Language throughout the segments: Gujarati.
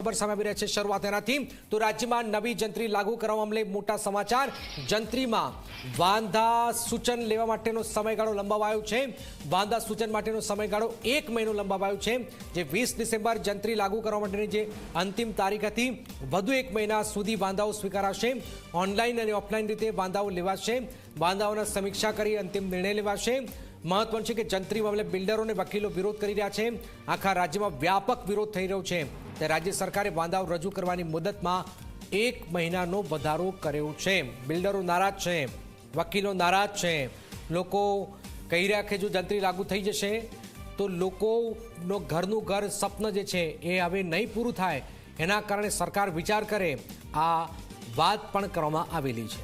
ખબર સામે આવી રહ્યા છે। શરૂઆત એનાથી તો રાજ્યમાં નવી જંત્રી લાગુ કરવા મામલે મોટા સમાચાર। જંત્રીમાં વાંધા સૂચન લેવા માટેનો સમયગાળો લંબાવાયો છે। વાંધા સૂચન માટેનો સમયગાળો 1 મહિનો લંબાવાયો છે। જે 20 ડિસેમ્બર જંત્રી લાગુ કરવા માટેની જે અંતિમ તારીખ હતી, વધુ 1 મહિના સુધી વાંધાઓ સ્વીકારાશે। ઓનલાઈન અને ઓફલાઈન રીતે વાંધાઓ લેવાશે। વાંધાઓની સમીક્ષા કરી અંતિમ નિર્ણય લેવાશે। મહત્વનું છે કે જંત્રી મામલે બિલ્ડરો અને વકીલો વિરોધ કરી રહ્યા છે। આખા રાજ્યમાં વ્યાપક વિરોધ થઈ રહ્યો છે। ત્યારે રાજ્ય સરકારે વાંધાઓ રજૂ કરવાની મુદતમાં 1 મહિનાનો વધારો કર્યો છે। બિલ્ડરો નારાજ છે, વકીલો નારાજ છે। લોકો કહી રહ્યા કે જો જંત્રી લાગુ થઈ જશે તો લોકોનો ઘરનું ઘર સ્વપ્ન જે છે એ હવે નહીં પૂરું થાય। એના કારણે સરકાર વિચાર કરે, આ વાત પણ કરવામાં આવેલી છે।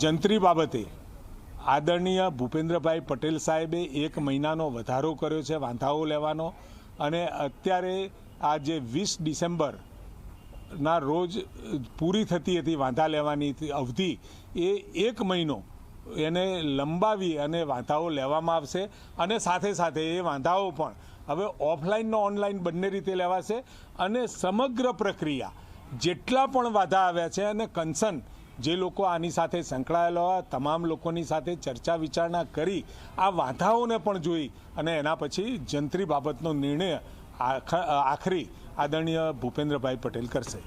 જંત્રી બાબતે આદરણીય ભૂપેન્દ્રભાઈ પટેલ સાહેબે 1 મહિનાનો વધારો કર્યો છે વાંધાઓ લેવાનો, અને અત્યારે આ જે 20 ડિસેમ્બરના રોજ પૂરી થતી હતી વાંધા લેવાની અવધિ, એ 1 મહિનો એને લંબાવી અને વાંધાઓ લેવામાં આવશે। અને સાથે સાથે એ વાંધાઓ પણ હવે ઓફલાઈન ને ઓનલાઈન બંને રીતે લેવાશે। અને સમગ્ર પ્રક્રિયા જેટલા પણ વાંધા આવ્યા છે અને કન્સર્ન જે લોકો આની સાથે સંકળાયેલા હોય તમામ લોકોની સાથે ચર્ચા વિચારણા કરી આ વાંધાઓને પણ જોઈ અને એના પછી જંત્રી બાબતનો નિર્ણય આખરી આદરણીય ભૂપેન્દ્રભાઈ પટેલ કરશે।